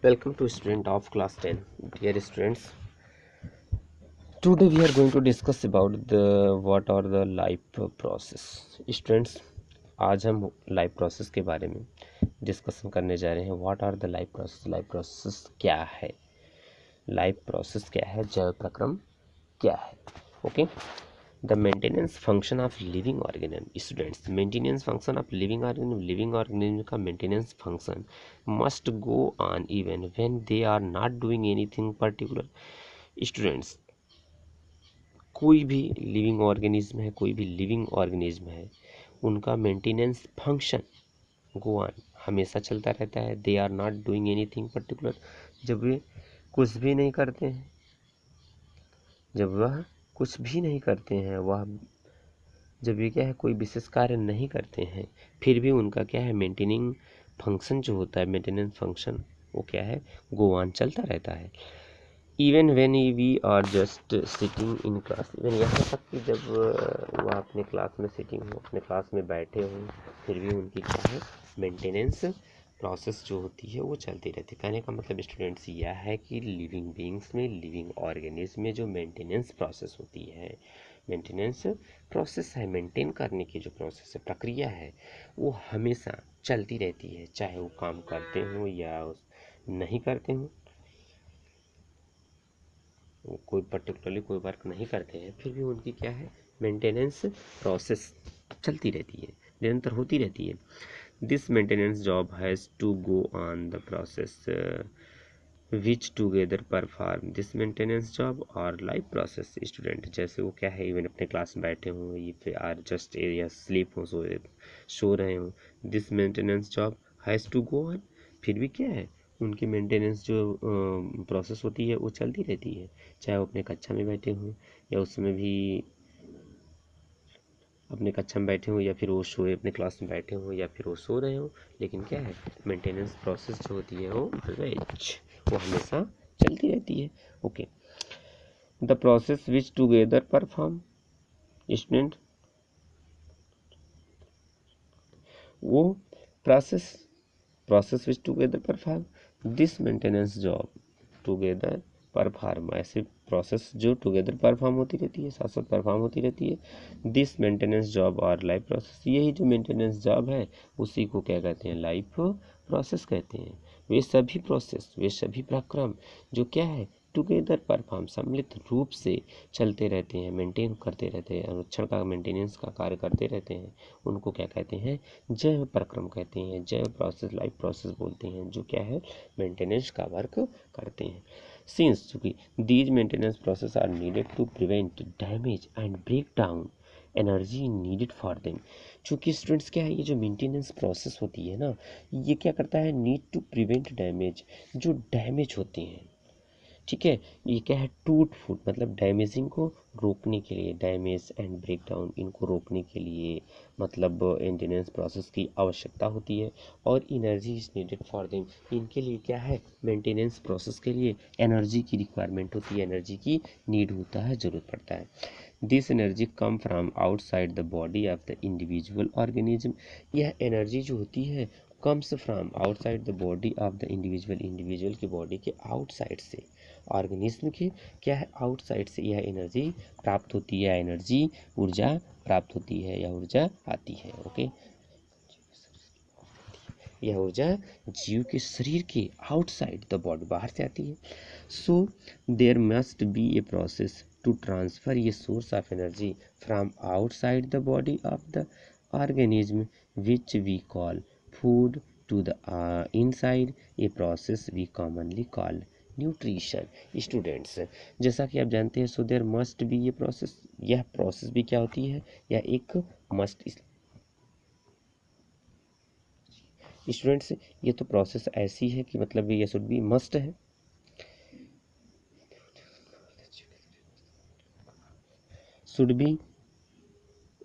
Welcome to student of class 10. Dear students, today we are going to discuss about the what are the life process. Students, आज हम life process के बारे में discussion करने जा रहे हैं. What are the life process. Life process क्या है, लाइफ प्रोसेस क्या है, जैव प्रक्रम क्या है. Okay. The maintenance function of living organism. Students, maintenance function of living organism का maintenance function must go on even when they are not doing anything particular. Students, कोई भी लिविंग ऑर्गेनिज्म है, उनका मेंटेनेंस फंक्शन गो ऑन हमेशा चलता रहता है. They are not doing anything particular, जब वे कुछ भी नहीं करते हैं, जब ये क्या है, कोई विशेष कार्य नहीं करते हैं, फिर भी उनका क्या है, मेंटेनिंग फंक्शन जो होता है, मेंटेनेंस फंक्शन, वो क्या है, गो ऑन चलता रहता है. Even when we are just sitting in class. Even यहाँ तक कि जब वह अपने क्लास में सिटिंग हो, अपने क्लास में बैठे हों, फिर भी उनकी क्या है, मेंटेनेंस प्रोसेस जो होती है वो चलती रहती है. कहने का मतलब स्टूडेंट्स यह है कि लिविंग बीइंग्स में, लिविंग ऑर्गेनिज्म में जो मेंटेनेंस प्रोसेस होती है, मेंटेनेंस प्रोसेस है, मेंटेन करने की जो प्रोसेस है, प्रक्रिया है, वो हमेशा चलती रहती है, चाहे वो काम करते हों या नहीं करते हों. कोई पर्टिकुलरली कोई वर्क नहीं करते हैं, फिर भी उनकी क्या है, मेंटेनेंस प्रोसेस चलती रहती है, निरंतर होती रहती है. This maintenance job has to go on the process which together perform this maintenance job और लाइफ प्रोसेस. स्टूडेंट, जैसे वो क्या है, इवन अपने क्लास में बैठे हों, ये फिर आर जस्ट या स्लीप हो, सो रहे हों, this maintenance job has to go on, फिर भी क्या है, उनकी मेंटेनेंस जो प्रोसेस होती है वो चलती रहती है, चाहे वो अपने कक्षा में बैठे हों या उसमें भी अपने कक्षा में बैठे हों, या फिर वो सोए अपने क्लास में बैठे हों, या फिर वो सो रहे हों, लेकिन क्या है, मेंटेनेंस प्रोसेस जो होती है वो ऑलवेज, वो हमेशा चलती रहती है. Okay. The process which together perform. Student, वो process which together perform this maintenance job together perform. ऐसे प्रोसेस जो टुगेदर परफॉर्म होती रहती है, साथ साथ परफॉर्म होती रहती है. दिस मेंटेनेंस जॉब और लाइफ प्रोसेस, यही जो मेंटेनेंस जॉब है उसी को क्या कहते हैं, लाइफ प्रोसेस कहते हैं. वे सभी प्रोसेस, वे सभी प्रक्रम जो क्या है, टुगेदर परफॉर्म, सम्मिलित रूप से चलते रहते हैं, मेंटेन करते रहते हैं, अनुरक्षण का, मेंटेनेंस का कार्य करते रहते हैं, उनको क्या कहते हैं, जैव प्रक्रम कहते हैं. जैव प्रोसेस, लाइफ प्रोसेस बोलते हैं, जो क्या है, मेंटेनेंस का वर्क करते हैं. Since चूंकि these maintenance process are needed to prevent damage and break down energy needed for them. चूंकि स्टूडेंट्स क्या है, ये जो मेंटेनेंस प्रोसेस होती है ना, ये क्या करता है, नीड टू प्रिवेंट डैमेज, जो डैमेज होते हैं, ठीक है, ये क्या है, टूट फूट, मतलब डैमेजिंग को रोकने के लिए, डैमेज एंड ब्रेक डाउन, इनको रोकने के लिए मतलब मेंटेनेंस प्रोसेस की आवश्यकता होती है. और energy is needed for them, इनके लिए क्या है, मेंटेनेंस प्रोसेस के लिए एनर्जी की रिक्वायरमेंट होती है, एनर्जी की नीड होता है, ज़रूरत पड़ता है. This energy come from outside the body of the individual organism. यह एनर्जी जो होती है, comes from outside the body of the individual की बॉडी के आउटसाइड से, ऑर्गेनिज्म के क्या है, आउटसाइड से यह एनर्जी प्राप्त होती है, एनर्जी, ऊर्जा प्राप्त होती है या ऊर्जा आती है. ओके. यह ऊर्जा जीव के शरीर के आउटसाइड द बॉडी, बाहर से आती है. So there must be a process to transfer ये source of energy from outside the body of the organism which we call food to the inside, a process we commonly call nutrition. Students, जैसा कि आप जानते हैं, so there must be ये process, यह process भी क्या होती है, यह एक मस्ट. स्टूडेंट्स, ये तो प्रोसेस ऐसी है कि मतलब ये शुड बी मस्ट है, should be.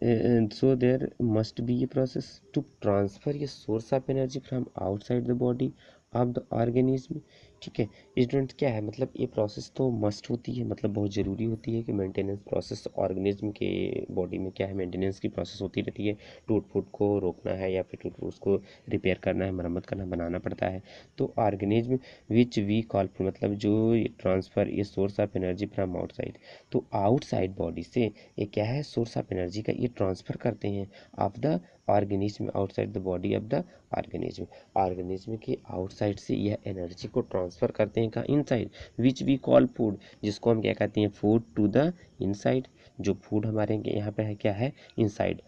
So there must be ये प्रोसेस टू ट्रांसफर ये source of energy from outside the body of the organism. ठीक है स्टूडेंट, क्या है मतलब ये प्रोसेस तो मस्ट होती है, मतलब बहुत ज़रूरी होती है कि मेंटेनेंस प्रोसेस ऑर्गेनिज्म के बॉडी में क्या है, मेंटेनेंस की प्रोसेस होती रहती है। टूट फूट को रोकना है या फिर टूट फूट उसको रिपेयर करना है, मरम्मत करना, बनाना पड़ता है। तो ऑर्गेनिज्म विच वी कॉल, मतलब जो ट्रांसफ़र ये source of energy from outside, तो आउटसाइड बॉडी से ये क्या है सोर्स ऑफ एनर्जी का ये ट्रांसफ़र करते हैं of the organism outside the body of the organism, organism के आउटसाइड से यह एनर्जी को ट्रांसफ़र करते हैं कहाँ, inside, which we call food, जिसको हम क्या कहते हैं फूड टू द इनसाइड, जो फूड हमारे यहाँ पे है क्या है इनसाइड।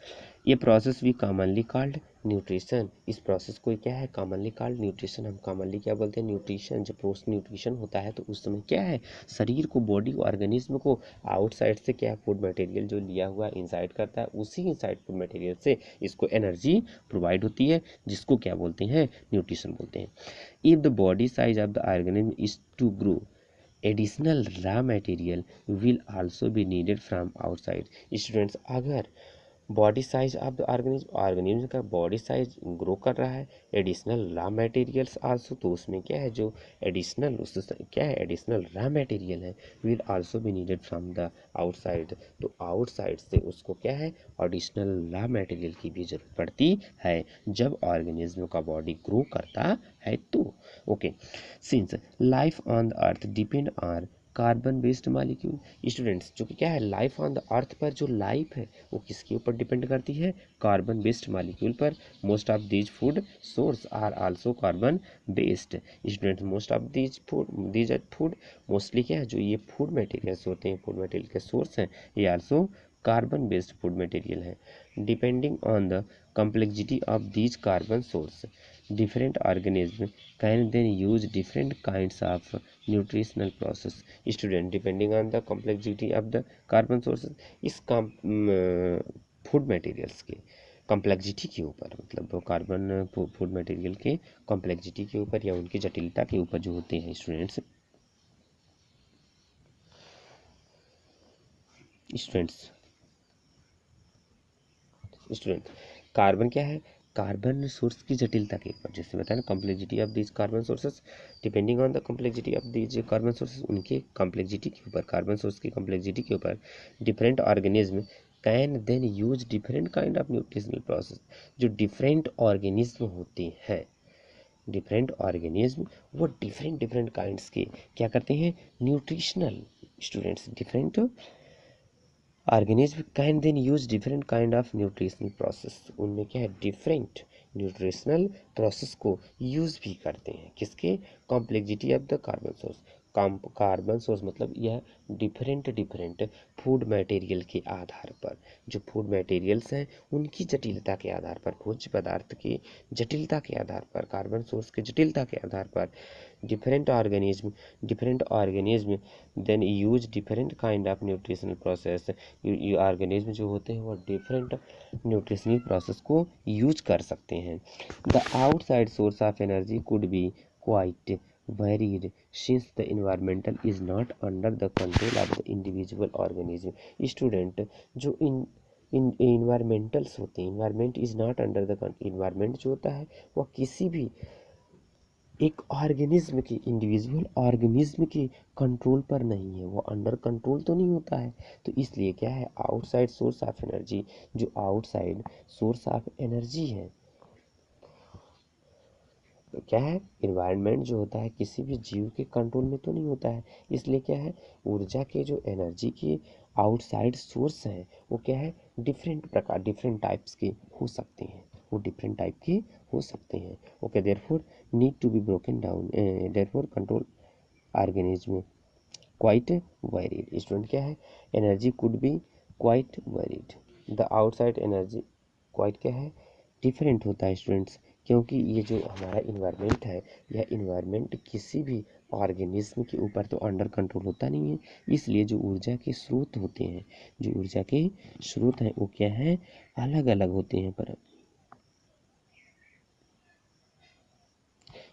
ये प्रोसेस भी कॉमनली कॉल्ड न्यूट्रिशन, इस प्रोसेस को क्या है कॉमनली कॉल्ड न्यूट्रिशन, हम कॉमनली क्या बोलते हैं न्यूट्रिशन। जब पोस्ट न्यूट्रिशन होता है तो उस समय क्या है शरीर को, बॉडी ऑर्गेनिज्म को आउटसाइड से क्या फूड मटेरियल जो लिया हुआ इनसाइड करता है, उसी इनसाइड फूड मटेरियल से इसको एनर्जी प्रोवाइड होती है, जिसको क्या बोलते हैं न्यूट्रिशन बोलते हैं। If the body size of the organism is to grow, additional raw material will also be needed from outside. Students, अगर body size of the organism का बॉडी साइज ग्रो कर रहा है, एडिशनल रॉ मटेरियल्स आल्सो, तो उसमें क्या है जो एडिशनल क्या है एडिशनल रॉ मटेरियल है will also be needed from the outside, तो आउटसाइड से उसको क्या है एडिशनल रॉ मटेरियल की भी जरूरत पड़ती है जब ऑर्गेनिज्म का बॉडी ग्रो करता है तो। Okay, since life on the earth depend on carbon based molecule. Students, जो कि क्या है लाइफ ऑन द अर्थ पर जो लाइफ है वो किसके ऊपर डिपेंड करती है, कार्बन बेस्ड मालिक्यूल पर। Most of these food source are also carbon based. Students, most of these are food, mostly क्या है जो ये फूड मटेरियल्स होते हैं, फूड मटेरियल के सोर्स हैं, ये also carbon based food material है। Depending on the complexity of these carbon source, different organism can then use different kinds of nutritional process। Student, depending on the complexity of the carbon sources, इस food materials के complexity के ऊपर, मतलब carbon food material के complexity के ऊपर या उनकी जटिलता के ऊपर जो होते हैं स्टूडेंट्स स्टूडेंट कार्बन क्या है, कार्बन सोर्स की जटिलता के ऊपर, जैसे बताया ना complexity of these carbon sources, depending on the complexity of these carbon sources, उनके कॉम्प्लेक्सिटी के ऊपर, कार्बन सोर्स की कॉम्प्लेक्सिटी के ऊपर, different organism can then use different kind of nutritional process. जो डिफरेंट ऑर्गेनिज्म होते हैं, डिफरेंट ऑर्गेनिज्म वो डिफरेंट डिफरेंट काइंड्स के क्या करते हैं nutritional, students different organism can then use different kind of nutritional process, उनमें क्या है डिफरेंट न्यूट्रिशनल प्रोसेस को यूज भी करते हैं, किसके complexity of the carbon source, carbon source मतलब यह डिफरेंट डिफरेंट फूड मटेरियल के आधार पर, जो फूड मटेरियल्स हैं उनकी जटिलता के आधार पर, भोज्य पदार्थ की जटिलता के आधार पर, कार्बन सोर्स की जटिलता के आधार पर, different organism then use different kind of nutritional process, organism जो होते हैं वो डिफरेंट न्यूट्रिशनल प्रोसेस को यूज कर सकते हैं। The outside source of energy could be quite varied since the environmental is not under the control of the individual organism। Student, जो इन इन्वायरमेंटल्स होते हैं, environment is not under the, environment जो होता है वह किसी भी एक ऑर्गेनिज्म के, इंडिविजुअल ऑर्गेनिज्म के कंट्रोल पर नहीं है, वो अंडर कंट्रोल तो नहीं होता है, तो इसलिए क्या है आउटसाइड सोर्स ऑफ एनर्जी, जो आउटसाइड सोर्स ऑफ एनर्जी है तो क्या है इन्वायरमेंट जो होता है किसी भी जीव के कंट्रोल में तो नहीं होता है, इसलिए क्या है ऊर्जा के जो एनर्जी के आउटसाइड सोर्स हैं वो क्या है डिफरेंट प्रकार, डिफरेंट टाइप्स के हो सकते हैं, वो डिफरेंट टाइप के हो सकते हैं। Okay, therefore need to be broken down, therefore control organism quite varied. Student, क्या है energy could be quite varied, the outside energy quite क्या है डिफरेंट होता है स्टूडेंट्स, क्योंकि ये जो हमारा इन्वायरमेंट है यह इन्वायरमेंट किसी भी ऑर्गेनिज्म के ऊपर तो अंडर कंट्रोल होता नहीं है, इसलिए जो ऊर्जा के स्रोत होते हैं, जो ऊर्जा के स्रोत हैं वो क्या है अलग अलग होते हैं, पर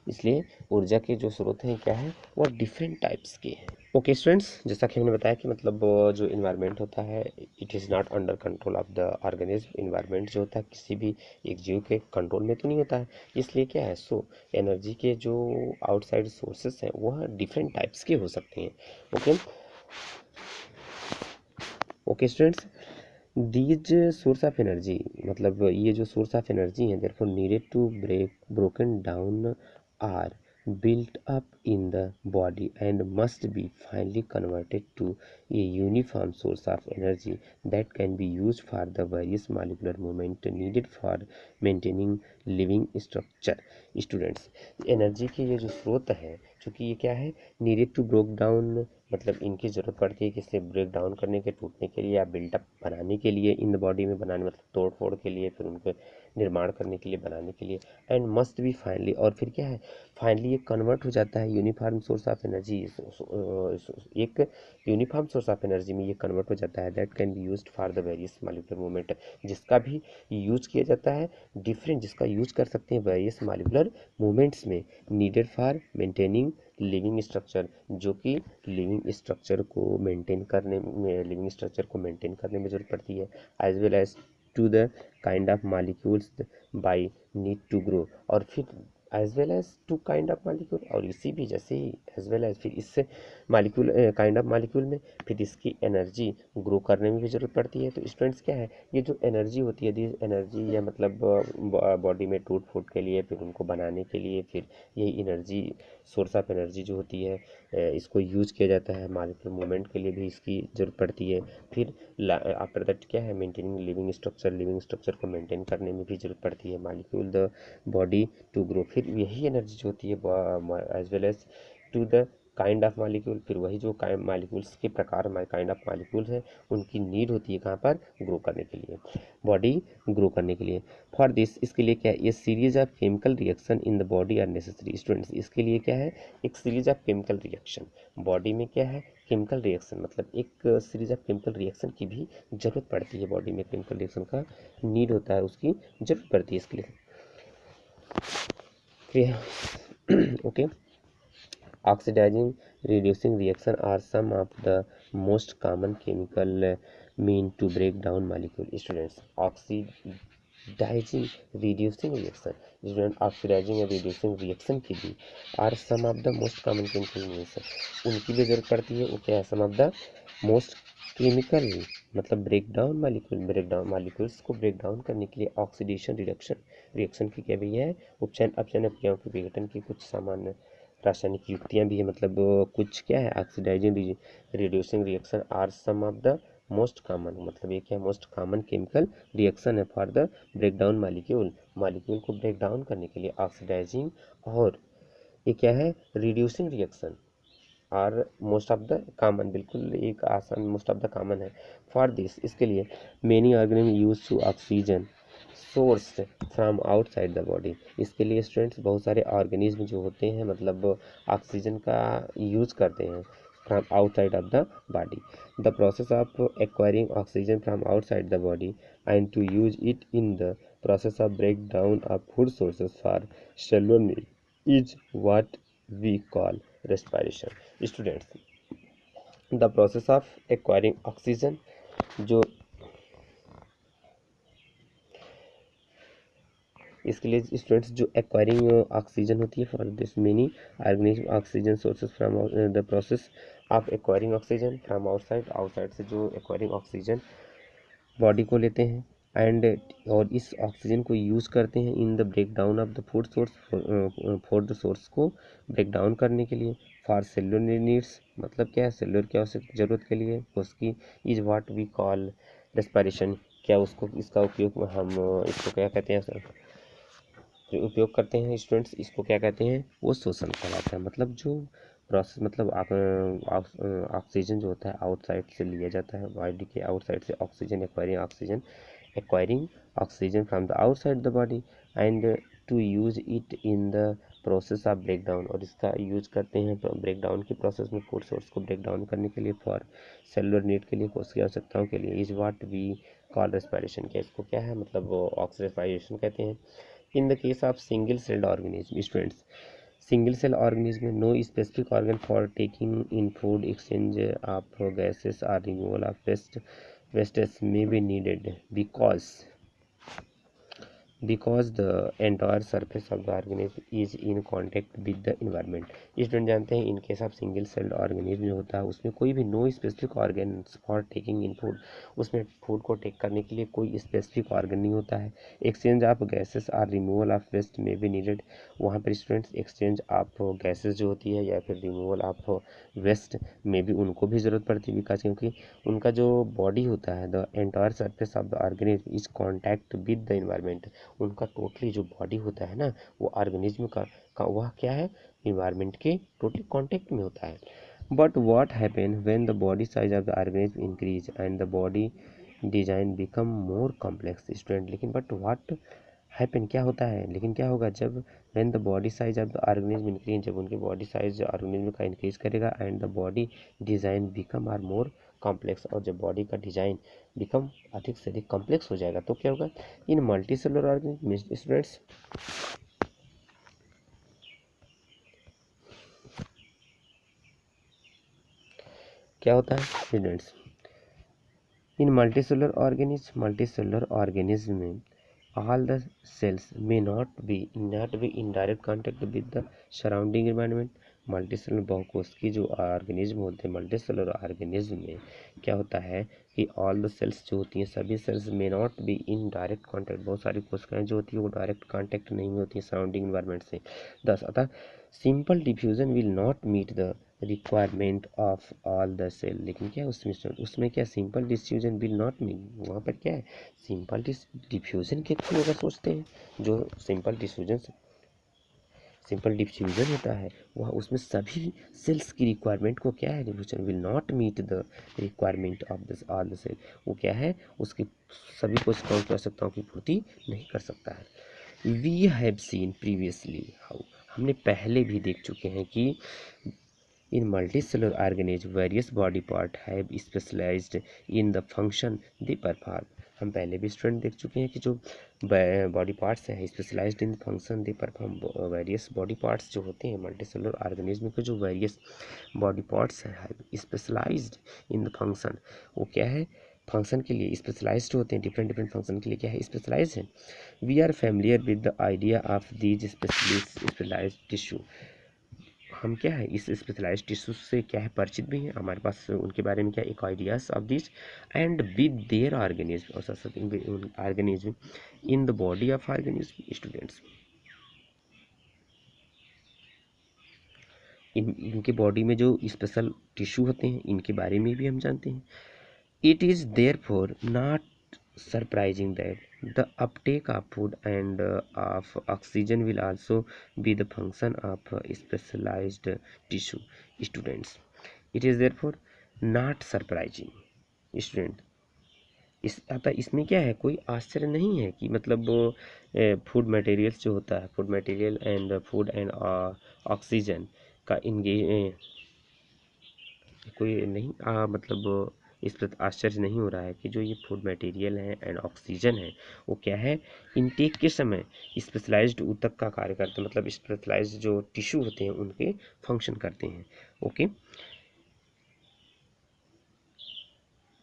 इसलिए ऊर्जा के जो स्रोत हैं क्या है वो डिफरेंट टाइप्स के हैं। ओके स्टूडेंट्स, जैसा कि हमने बताया कि मतलब जो इन्वायरमेंट होता है it is not under control of the organism. Environment जो होता है किसी भी एक जीव के कंट्रोल में तो नहीं होता है, इसलिए क्या है, सो एनर्जी के जो आउटसाइड सोर्सेस हैं वह डिफरेंट टाइप्स के हो सकते हैं। Okay okay students, these source of energy, मतलब ये जो सोर्स ऑफ एनर्जी है therefore needed to broken down are built up in the body and must be finally converted to a uniform source of energy that can be used for the various molecular movement needed for maintaining living structure। Students, energy के ये जो स्रोत है, चूँकि ये क्या है, needed to broke down, मतलब इनकी ज़रूरत पड़ती है किसे ब्रेक डाउन करने के, टूटने के लिए या बिल्टअप बनाने के लिए, इन द बॉडी में बनाने मतलब तोड़ फोड़ के लिए, फिर उनके निर्माण करने के लिए, बनाने के लिए। एंड मस्ट बी फाइनली, और फिर क्या है, फाइनली ये कन्वर्ट हो जाता है यूनिफॉर्म सोर्स ऑफ एनर्जी, एक यूनिफॉर्म सोर्स ऑफ एनर्जी में ये कन्वर्ट हो जाता है that can be used for the various molecular movement, जिसका भी यूज किया जाता है डिफरेंट, जिसका यूज कर सकते हैं वेरियस मॉलिक्यूलर मूवमेंट्स में, needed for maintaining living structure, जो कि लिविंग स्ट्रक्चर को मेंटेन करने में, लिविंग स्ट्रक्चर को मेंटेन करने में जरूरत पड़ती है, as well as to the kind of molecules by need to grow, और फिर as well as to kind of molecule, और इसी भी जैसे ही एज वेल एज फिर इससे मॉलिक्यूल काइंड ऑफ मॉलिक्यूल में फिर इसकी एनर्जी ग्रो करने में भी ज़रूरत पड़ती है। तो स्टूडेंट्स क्या है, ये जो एनर्जी होती है, दिस एनर्जी या मतलब बॉडी में टूट फूट के लिए, फिर उनको बनाने के लिए, फिर यही एनर्जी सोर्स ऑफ एनर्जी जो होती है इसको यूज किया जाता है, मॉलिक्यूलर मूवमेंट के लिए भी इसकी ज़रूरत पड़ती है। फिर आफ्टर दैट क्या है, maintaining living structure, living structure को मेंटेन करने में भी ज़रूरत पड़ती है, molecule the body to grow, फिर यही एनर्जी जो होती है as well as to the kind of molecule, फिर वही जो मॉलिक्यूल्स के प्रकार काइंड ऑफ मॉलिक्यूल है उनकी नीड होती है कहाँ पर, ग्रो करने के लिए, बॉडी ग्रो करने के लिए। फॉर दिस, इसके लिए क्या है, ये series of chemical reaction in the body are necessary. Students, इसके लिए क्या है, एक series of chemical reaction, body में क्या है, केमिकल रिएक्शन, मतलब एक सीरीज ऑफ केमिकल रिएक्शन की भी जरूरत पड़ती है, बॉडी में केमिकल रिएक्शन का नीड होता है, उसकी जरूरत पड़ती है इसके लिए। Okay, oxidizing reducing reaction are some of the most common chemical mean to break down molecule। Students, oxidizing reducing reaction, student oxidizing and reducing reaction की भी are some of the most common chemical means, उनकी भी जरूरत पड़ती है। वो क्या है, some of the most chemical, मतलब break down molecule, break down molecules को ब्रेक डाउन करने के लिए ऑक्सीडेशन रिडक्शन रिएक्शन की क्या भी है, उपचयन अपचयन अपक्रियाओं के विघटन की कुछ सामान्य रासायनिक युक्तियां भी है, मतलब कुछ क्या है, oxidising reducing reaction are some of the most common, मतलब ये क्या है, मोस्ट कॉमन केमिकल रिएक्शन है for the break down molecule, molecule को ब्रेक डाउन करने के लिए ऑक्सीडाइजिंग, और ये क्या है, reducing reaction are most of the common, बिल्कुल एक आसान, मोस्ट ऑफ द कॉमन है। फॉर दिस, इसके लिए many organism use to oxygen source from outside the body, इसके लिए स्टूडेंट्स बहुत सारे ऑर्गेनिज्म जो होते हैं मतलब ऑक्सीजन का यूज करते हैं from outside of the body. The process of acquiring oxygen from outside the body and to use it in the process of break down of food sources for cellular need is what we call respiration. Students, the process of acquiring oxygen, जो इसके लिए students जो acquiring oxygen होती है for this many organism oxygen sources from the process of acquiring oxygen from outside, outside से जो acquiring oxygen body को लेते हैं एंड, और इस ऑक्सीजन को यूज़ करते हैं in the break down of the food source, for the source को ब्रेक डाउन करने के लिए, फॉर सेलुलर नीड्स, मतलब क्या है, सेलुलर की आवश्यक जरूरत के लिए उसकी, is what we call respiration, क्या उसको, इसका उपयोग हम इसको क्या कहते हैं सर, जो उपयोग करते हैं स्टूडेंट्स, इसको क्या कहते हैं, वो श्वसन कहलाता है। मतलब जो प्रोसेस, मतलब ऑक्सीजन जो होता है आउटसाइड से लिया जाता है, बॉडी के आउटसाइड से oxygen, acquiring oxygen from the outside the body and to use it in the process of break down, और इसका यूज करते हैं ब्रेक डाउन की प्रोसेस में, फूड सोर्स को ब्रेक डाउन करने के लिए, फॉर सेलुलर नीड के लिए, कोशिकीय आवश्यकताओं के लिए, is what we call respiration, क्या इसको क्या है, मतलब ऑक्सीजन कहते हैं। In the case of single celled organism, students single cell organism, no specific organ for taking in food, exchange of gases or removal of wastes may be needed because the entire surface of the organism is in contact with the environment। Student जानते हैं in case of single celled organism जो होता है उसमें कोई भी no specific organ for taking in food, उसमें food को टेक करने के लिए कोई स्पेसिफिक ऑर्गन नहीं होता है। एक्सचेंज ऑफ गैसेस और रिमूवल ऑफ वेस्ट में भी नीडेड, वहाँ पर स्टूडेंट्स एक्सचेंज ऑफ गैसेस जो होती है या फिर रिमूवल ऑफ वेस्ट में भी उनको भी ज़रूरत पड़ती है, बिकॉज क्योंकि उनका जो बॉडी होता है the entire surface of the organism is contact with the environment, उनका टोटली जो बॉडी होता है ना वो ऑर्गेनिज्म का वह क्या है, इन्वायरमेंट के टोटली कांटेक्ट में होता है। But what happen when the body size of the organism increase and the body design become more complex. Student लेकिन बट व्हाट हैपन क्या होता है, लेकिन क्या होगा जब when the body size of the organism increase, जब उनके बॉडी साइज ऑर्गेनिज्म का इंक्रीज करेगा and the body design become are more complex, और जब बॉडी का डिजाइन बिकम अधिक से अधिक कॉम्प्लेक्स हो जाएगा तो क्या होगा, इन मल्टी सेलुलर ऑर्गेनिज्म स्टूडेंट्स क्या होता है स्टूडेंट्स, इन मल्टीसेलुलर ऑर्गेनिज्म में all the cells may not be in direct contact with the surrounding environment। Multicellular बहुकोशिकीय जो ऑर्गेनिज्म होते हैं मल्टीसेलुलर ऑर्गेनिज्म में क्या होता है कि ऑल द सेल्स जो होती हैं सभी सेल्स में not be in direct contact, बहुत सारी कोशिकाएं जो होती है वो डायरेक्ट कांटेक्ट नहीं होती सराउंडिंग इन्वायरमेंट से। 10 अतः simple diffusion will not meet the requirement of all the cell, लेकिन क्या उसमें क्या simple diffusion will not meet, वहाँ पर क्या है सिंपल डिफ्यूजन के थ्रू अगर सोचते हैं, जो सिंपल डिफ्यूजन होता है वह उसमें सभी सेल्स की रिक्वायरमेंट को क्या है, diffusion will not meet the requirement of this all the cell, वो क्या है उसकी सभी कोशिकाओं की आवश्यकताओं की पूर्ति नहीं कर सकता है। We have seen previously how, हमने पहले भी देख चुके हैं कि इन multicellular organism various body part have specialised in the function they perform, हम पहले भी स्टूडेंट देख चुके हैं कि जो बॉडी पार्ट्स हैं specialised in function they perform, various body parts जो होते हैं मल्टीसेलुलर ऑर्गेनिज्म के जो वेरियस बॉडी पार्ट्स हैं स्पेशलाइज्ड इन द फंक्शन, वो क्या है फंक्शन के लिए स्पेशलाइज्ड होते हैं, डिफरेंट फंक्शन के लिए क्या है स्पेशलाइज्ड है। We are familiar with the idea of these specialised tissue, हम क्या है इस स्पेशलाइज्ड टिश्यू से क्या है परिचित भी हैं, हमारे पास उनके बारे में क्या एक ideas of this and with their organism और साथ organism in the body of organism. Students इनके बॉडी में जो स्पेशल टिश्यू होते हैं इनके बारे में भी हम जानते हैं। It is therefore not surprising that the uptake of food and of oxygen will also be the function of specialized tissue। Students it is therefore not surprising student, अतः इसमें क्या है कोई आश्चर्य नहीं है कि मतलब फूड मटेरियल्स जो होता है food material and food and oxygen का कोई नहीं मतलब इस पर आश्चर्य नहीं हो रहा है कि जो ये फूड मटेरियल है एंड ऑक्सीजन है वो क्या है इनटेक के समय स्पेशलाइज्ड ऊतक का कार्य करते हैं, मतलब स्पेशलाइज्ड जो टिश्यू होते हैं उनके फंक्शन करते हैं। Okay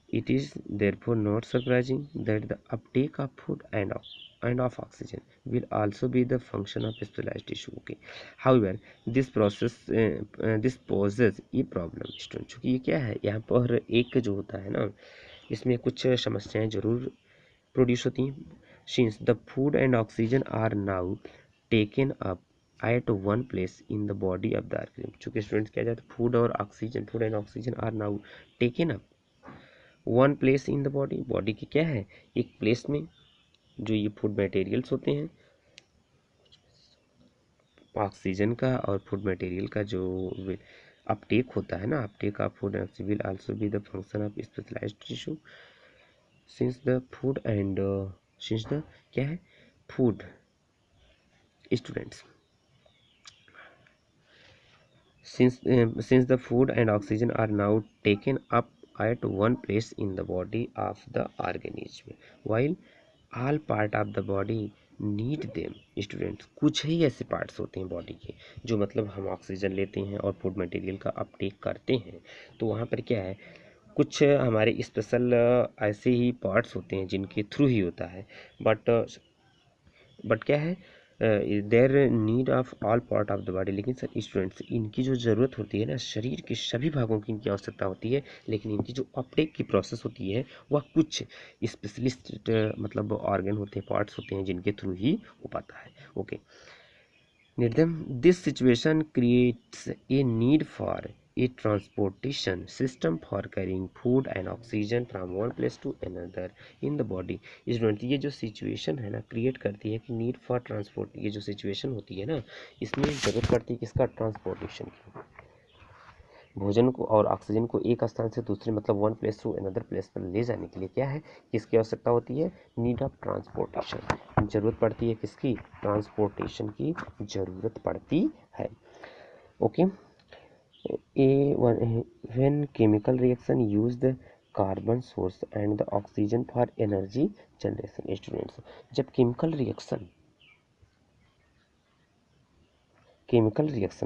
it is therefore not surprising that the Uptake of food and of oxygen will also be the function of specialized tissue। okay however this process this poses a problem student, चूँकि ये क्या है यहाँ पर एक जो होता है ना इसमें कुछ समस्याएं जरूर प्रोड्यूस होती हैं। since the food and oxygen are now taken up at one place in the body of the organism, चूँकि स्टूडेंट्स क्या जाता है food and oxygen are now taken up one place in the body की क्या है एक place में, जो ये फूड मटेरियल्स होते हैं ऑक्सीजन का और फूड मटेरियल का जो अपटेक होता है ना uptake of food will also be the function of specialised tissue since the food and since the क्या है food students since the food and oxygen are now taken up at one place in the body of the organism while all part of the body need them students, कुछ ही ऐसे parts होते हैं body के जो मतलब हम oxygen लेते हैं और फूड मटेरियल का अपटेक करते हैं, तो वहाँ पर क्या है, कुछ हमारे स्पेशल ऐसे ही पार्ट्स होते हैं जिनके थ्रू ही होता है, बट क्या है, there need of all part of the body. लेकिन सर स्टूडेंट्स, इनकी जो ज़रूरत होती है ना, शरीर के सभी भागों की इनकी आवश्यकता होती है, लेकिन इनकी जो अपटेक की प्रोसेस होती है वह कुछ स्पेशलिस्ट मतलब ऑर्गन होते हैं, पार्ट्स होते हैं जिनके थ्रू ही हो पाता है। Okay, Nirvam, this situation creates a need for a transportation system for carrying food and oxygen from one place to another in the body। Student, ये जो सिचुएशन है ना क्रिएट करती है कि नीड फॉर ट्रांसपोर्ट, ये जो सिचुएशन होती है ना, इसमें जरूरत पड़ती है किसका, ट्रांसपोर्टेशन की। भोजन को और ऑक्सीजन को एक स्थान से दूसरे मतलब one place to another place पर ले जाने के लिए क्या है, किसकी आवश्यकता होती है, नीड ऑफ ट्रांसपोर्टेशन, जरूरत पड़ती है किसकी, ट्रांसपोर्टेशन की जरूरत पड़ती है। Okay, when chemical reaction use the carbon source and the oxygen for energy generation. Students, जब केमिकल रिएक्शन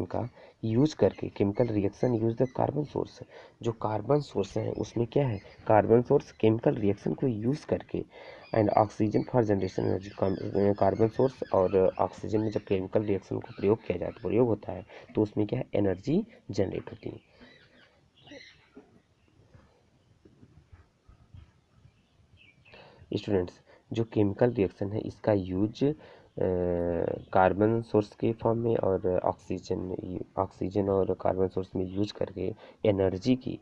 का यूज करके, chemical reaction use the carbon source, जो कार्बन सोर्स है उसमें क्या है, कार्बन सोर्स केमिकल रिएक्शन को यूज करके and oxygen for generation energy, carbon source और ऑक्सीजन में जब केमिकल रिएक्शन को प्रयोग किया जाता है, प्रयोग होता है, तो उसमें क्या है, एनर्जी जनरेट होती है। स्टूडेंट्स, जो केमिकल रिएक्शन है इसका यूज कार्बन सोर्स के फॉर्म में और ऑक्सीजन और कार्बन सोर्स में यूज करके एनर्जी की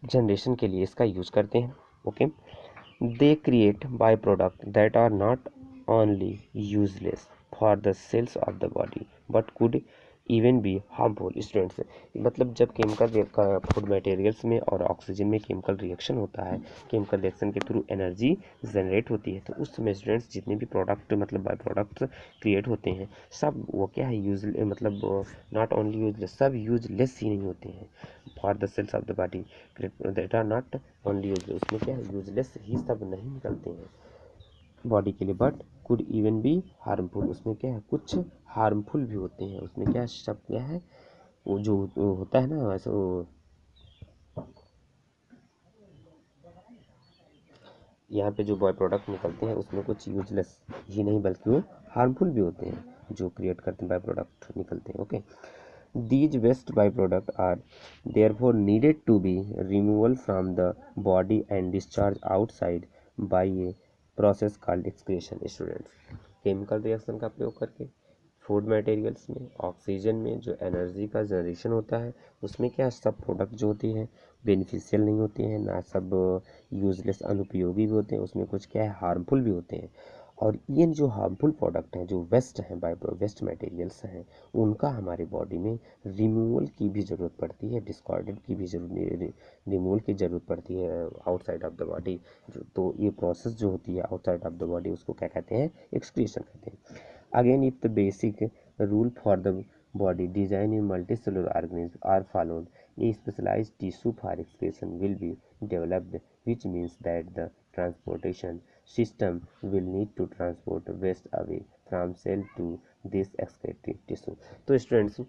जनरेशन के लिए इसका यूज करते हैं। Okay, they create by product that are not only useless for the cells of the body but could even be harmful. Students, मतलब जब केमिकल फूड मटेरियल्स में और ऑक्सीजन में केमिकल रिएक्शन होता है, केमिकल रिएक्शन के थ्रू एनर्जी जनरेट होती है, तो उस समय स्टूडेंट्स जितने भी प्रोडक्ट मतलब बाय प्रोडक्ट्स क्रिएट होते हैं, सब वो क्या है, यूज मतलब नॉट ओनली यूजलेस, सब यूजलेस ही नहीं होते हैं for the cells of the body that are not only useless, उसमें क्या है, यूजलेस ही सब नहीं निकलते हैं बॉडी के लिए, but could even be harmful, उसमें क्या है, कुछ हार्मफुल भी होते हैं, उसमें क्या सब क्या है, वो जो वो होता है ना वैसे वो, यहाँ पे जो बाय प्रोडक्ट निकलते हैं उसमें कुछ यूजलेस ही नहीं बल्कि वो हार्मफुल भी होते हैं जो क्रिएट करते हैं बाय प्रोडक्ट निकलते हैं। Okay, these waste byproducts are therefore needed to be removed from the body and discharged outside by a process called excretion। Students, chemical reaction का प्रयोग करके फूड मटेरियल्स में, ऑक्सीजन में जो एनर्जी का जनरेशन होता है, उसमें क्या सब प्रोडक्ट जो होती हैं बेनिफिशियल नहीं होते हैं, ना सब यूजलेस अनुपयोगी भी होते हैं, उसमें कुछ क्या है, हार्मफुल भी होते हैं। और ये जो हार्मफुल प्रोडक्ट हैं, जो वेस्ट हैं, बाय वेस्ट मटेरियल्स हैं, उनका हमारे बॉडी में रिमूवल की भी ज़रूरत पड़ती है, डिस्कार्डेड की भी रिमूवल की ज़रूरत पड़ती है आउटसाइड ऑफ द बॉडी। तो ये प्रोसेस जो होती है आउटसाइड ऑफ द बॉडी, उसको क्या कहते हैं, एक्सक्रीशन कहते हैं। Again if the basic rule for the body design in multicellular organisms are followed, a specialized tissue for excretion will be developed, which means that the transportation system will need to transport waste away from cell to this excreted tissue। तो students,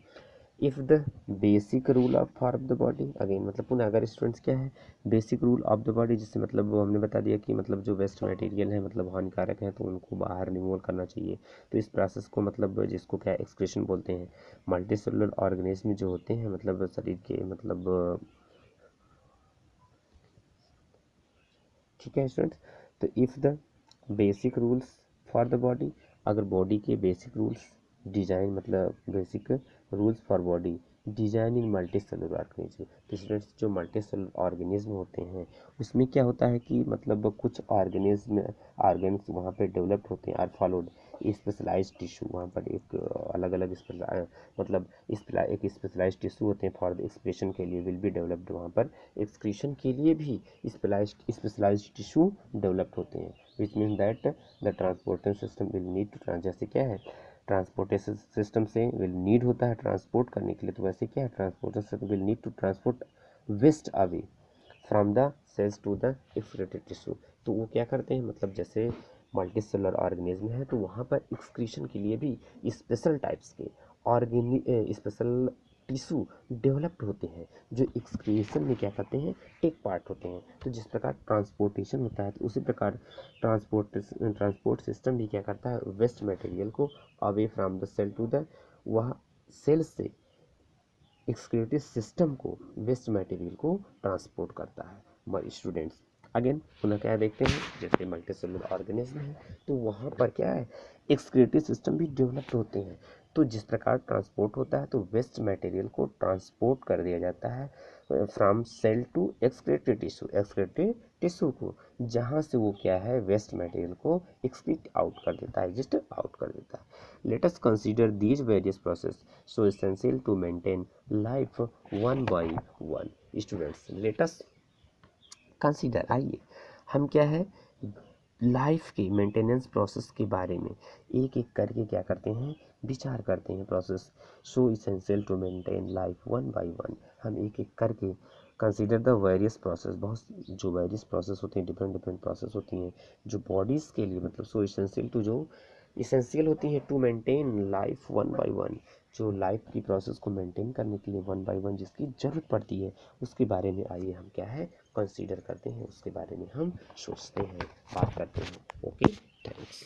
if the basic rule of for the body, again मतलब पुनः अगर students क्या है, basic rule of the body, जिससे मतलब वो हमने बता दिया कि मतलब जो वेस्ट मटेरियल है मतलब हानिकारक है तो उनको बाहर रिमूव करना चाहिए। तो इस प्रोसेस को मतलब जिसको क्या एक्सक्रीशन बोलते हैं, मल्टी सेलुलर ऑर्गेनिज्म जो होते हैं मतलब शरीर के मतलब, ठीक है स्टूडेंट्स। तो if the basic rules for the body, अगर बॉडी के बेसिक रूल्स डिजाइन मतलब basic rules for body design in multi cellular organism, तो स्टूडेंट्स जो मल्टी सेलुलर ऑर्गेनिज्म होते हैं उसमें क्या होता है कि मतलब कुछ ऑर्गेन्स वहाँ पे डेवलप्ड होते हैं, आर फॉलोड स्पेशलाइज टिश्यू, वहाँ पर एक अलग अलग मतलब एक स्पेशलाइज टिश्यू होते हैं फॉर द एक्सप्रेशन के लिए विल बी डेवलप्ड, वहाँ पर एक्सक्रीशन के लिए भी स्पेशलाइज टिश्यू डेवलप्ड होते हैं, which mean that the transportation system will need to जैसे क्या है, ट्रांसपोर्टेशन सिस्टम से विल नीड होता है ट्रांसपोर्ट करने के लिए, तो वैसे क्या है, transportation system will need to transport waste away from the cells to the excreted tissue. तो वो क्या करते हैं मतलब जैसे मल्टीसेलुलर ऑर्गेनिज्म है तो वहाँ पर एक्सक्रीशन के लिए भी स्पेशल टाइप्स के स्पेशल टिश्यू डेवलप्ड होते हैं जो एक्सक्रीशन में क्या करते हैं, टेक पार्ट होते हैं। तो जिस प्रकार ट्रांसपोर्टेशन होता है तो उसी प्रकार ट्रांसपोर्ट सिस्टम भी क्या करता है, वेस्ट मटेरियल को away from the cell to the, वह सेल से एक्सक्रीटिव सिस्टम को वेस्ट मटेरियल को ट्रांसपोर्ट करता है। स्टूडेंट्स अगेन पुनः क्या देखते हैं, जैसे मल्टीसेलुलर ऑर्गेनिज्म है तो वहाँ पर क्या है, एक्सक्रीटिव सिस्टम भी डेवलप्ड होते हैं। तो जिस प्रकार ट्रांसपोर्ट होता है तो वेस्ट मटेरियल को ट्रांसपोर्ट कर दिया जाता है from cell to excretive tissue को, जहाँ से वो क्या है, वेस्ट मटेरियल को एक्सक्रीट आउट कर देता है, एग्जिस्ट आउट कर देता है। Let us consider these various process so essential to maintain life one by one. Students let us consider, आइए हम क्या है, लाइफ के मेंटेनेंस प्रोसेस के बारे में एक एक करके क्या करते हैं, विचार करते हैं। Process so essential to maintain life one by one, हम एक एक करके कंसीडर द वेरियस प्रोसेस, बहुत जो वेरियस प्रोसेस होते हैं, डिफरेंट डिफरेंट प्रोसेस होती हैं जो बॉडीज़ के लिए, मतलब सो इसेंशियल टू, जो इसेंशियल होती हैं to maintain life one by one, जो लाइफ की प्रोसेस को मेंटेन करने के लिए वन बाय वन जिसकी ज़रूरत पड़ती है, उसके बारे में आइए हम क्या है, कंसीडर करते हैं, उसके बारे में हम सोचते हैं, बात करते हैं। Okay, thanks.